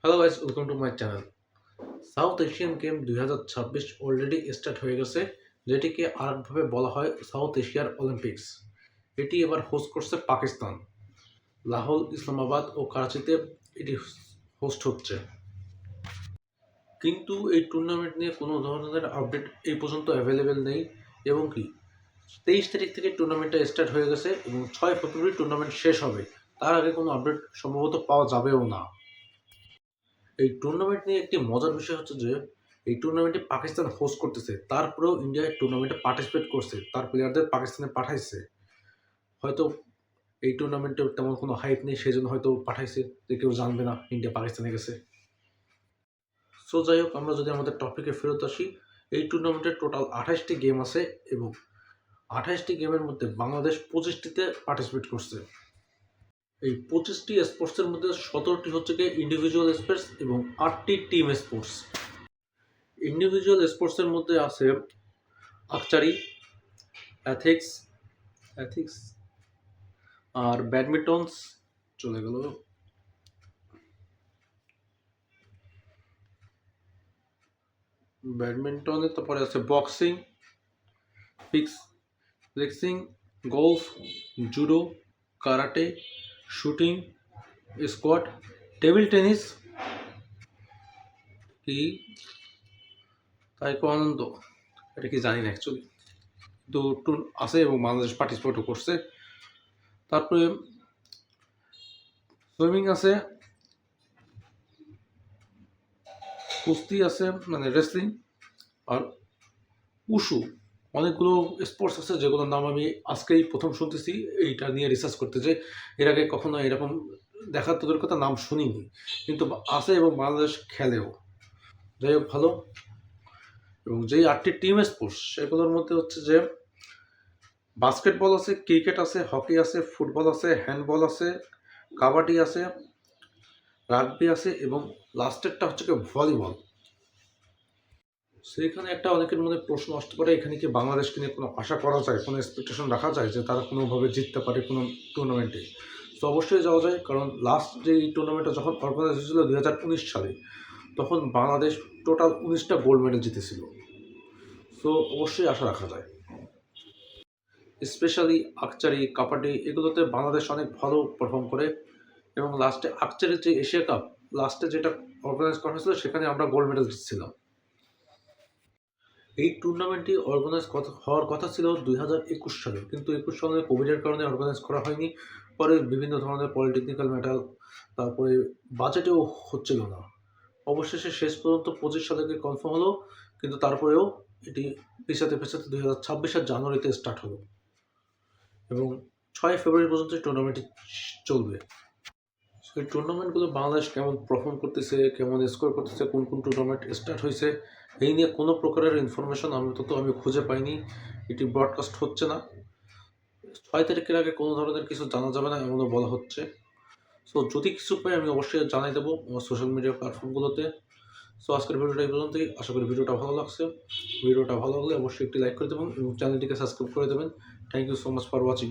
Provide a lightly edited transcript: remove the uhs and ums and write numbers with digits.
Hello guys, welcome to my channel. South Asian game 2026 already start হয়ে গেছে, যেটিকে আরেকভাবে বলা হয় সাউথ এশিয়ার অলিম্পিক্স। এটি এবার হোস্ট করছে পাকিস্তান। লাহোর, ইসলামাবাদ ও করাচিতে এটি হোস্ট হচ্ছে। কিন্তু এই টুর্নামেন্ট নিয়ে কোনো ধরনের আপডেট এই পর্যন্ত অ্যাভেলেবেল নেই, এবং কি 23 তারিখ থেকে টুর্নামেন্টটা স্টার্ট হয়ে গেছে এবং 6 ফেব্রুয়ারি টুর্নামেন্ট শেষ হবে। তার আগে কোনো আপডেট সম্ভবত পাওয়া যাবেও না। এই টুর্নামেন্ট নিয়ে একটি মজার বিষয় হচ্ছে যে এই টুর্নামেন্টে পাকিস্তান হোস্ট করতেছে, তারপরেও ইন্ডিয়া এই টুর্নামেন্টে পার্টিসিপেট করছে, তার প্লেয়ারদের পাকিস্তানে পাঠাইছে। হয়তো এই টুর্নামেন্টে তেমন কোনো হাইপ নেই, সেই জন্য হয়তো পাঠাইছে যে কেউ জানবে না ইন্ডিয়া পাকিস্তানে গেছে। সো যাই হোক, আমরা যদি আমাদের টপিকে ফেরত আসি, এই টুর্নামেন্টে টোটাল 28টি গেম আছে এবং 28টি গেমের মধ্যে বাংলাদেশ 25টিতে পার্টিসিপেট করছে। এই 25টি স্পোর্টসের মধ্যে 17টি হচ্ছে গিয়ে ইন্ডিভিজুয়াল স্পোর্টস এবং 8টি টিম স্পোর্টস। ইন্ডিভিজুয়াল স্পোর্টসের মধ্যে আছে আর্চারি, অ্যাথলেটিক্স অ্যাথলেটিক্স আর ব্যাডমিন্টনস চলে গেল, ব্যাডমিন্টনের তারপরে আছে boxing, fixing, golf, judo, karate, shooting, squat, table tennis, কি তাইকোয়ান্দো, এটা কি জানি না অ্যাকচুয়ালি, তো আছে এবং বাংলাদেশ পার্টিসিপেটও করছে। তারপরে সুইমিং আছে, কুস্তি আছে মানে রেসলিং, আর উশু। অনেকগুলো স্পোর্টস আছে যেগুলোর নাম আমি আজকেই প্রথম শুনতেছি, এইটা নিয়ে রিসার্চ করতে, যে এর আগে কখনো এরকম দেখার তোদের কথা নাম শুনিনি, কিন্তু আছে এবং বাংলাদেশ খেলেও। যাই হোক, ভালো। এবং যেই 8টি টিম স্পোর্টস সেগুলোর মধ্যে হচ্ছে যে বাস্কেটবল আছে, ক্রিকেট আছে, হকি আছে, ফুটবল আছে, হ্যান্ডবল আছে, কাবাডি আছে, রাগবি আছে এবং লাস্টেরটা হচ্ছে কি ভলিবল। সেইখানে একটা অনেকের মনে প্রশ্ন আসতে পারে, এখানে কি বাংলাদেশকে নিয়ে কোনো আশা করা যায়, কোনো এক্সপেকটেশন রাখা যায় যে তারা কোনোভাবে জিততে পারে কোনো টুর্নামেন্টে? তো অবশ্যই যাওয়া যায়, কারণ লাস্ট যে এই টুর্নামেন্টটা যখন অর্গানাইজ হয়েছিল 2019 সালে, তখন বাংলাদেশ টোটাল 19টা গোল্ড মেডেল জিতেছিল। সো অবশ্যই আশা রাখা যায়। স্পেশালি আর্চারি, কাবাডি এগুলোতে বাংলাদেশ অনেক ভালো পারফর্ম করে, এবং লাস্টে আর্চারির যে এশিয়া কাপ লাস্টে যেটা অর্গানাইজ করা হয়েছিল সেখানে আমরা গোল্ড মেডেল জিতছিলাম। এই টুর্নামেন্টটি অর্গানাইজ হওয়ার কথা ছিল 2021 সালে, কিন্তু 21 সালে কোভিডের কারণে অর্গানাইজ করা হয়নি। পরে বিভিন্ন ধরনের পলিটেকনিক্যাল ম্যাটার, তারপরে বাজেটেও হচ্ছিল না। অবশেষে শেষ পর্যন্ত 25 সালে কনফার্ম হলো, কিন্তু তারপরেও এটি পেছাতে 2026 জানুয়ারিতে স্টার্ট হলো এবং 6 ফেব্রুয়ারি পর্যন্ত টুর্নামেন্টটি চলবে। সেই টুর্নামেন্টগুলো বাংলাদেশ কেমন পারফর্ম করতেছে, কেমন স্কোর করতেছে, কোন কোন টুর্নামেন্ট স্টার্ট হয়েছে, এই নিয়ে কোনো প্রকারের ইনফরমেশন আমি খুঁজে পাইনি। এটি ব্রডকাস্ট হচ্ছে না। 6 তারিখের আগে কোনো ধরনের কিছু জানা যাবে না এমনও বলা হচ্ছে। সো যদি কিছু পাই আমি অবশ্যই জানাই দেবো আমার সোশ্যাল মিডিয়া প্ল্যাটফর্মগুলোতে। সো আজকের ভিডিওটা এই পর্যন্তই। আশা করি ভিডিওটা ভালো লাগছে। ভিডিওটা ভালো লাগলে অবশ্যই একটি লাইক করে দেবেন এবং চ্যানেলটিকে সাবস্ক্রাইব করে দেবেন। Thank you so much for watching.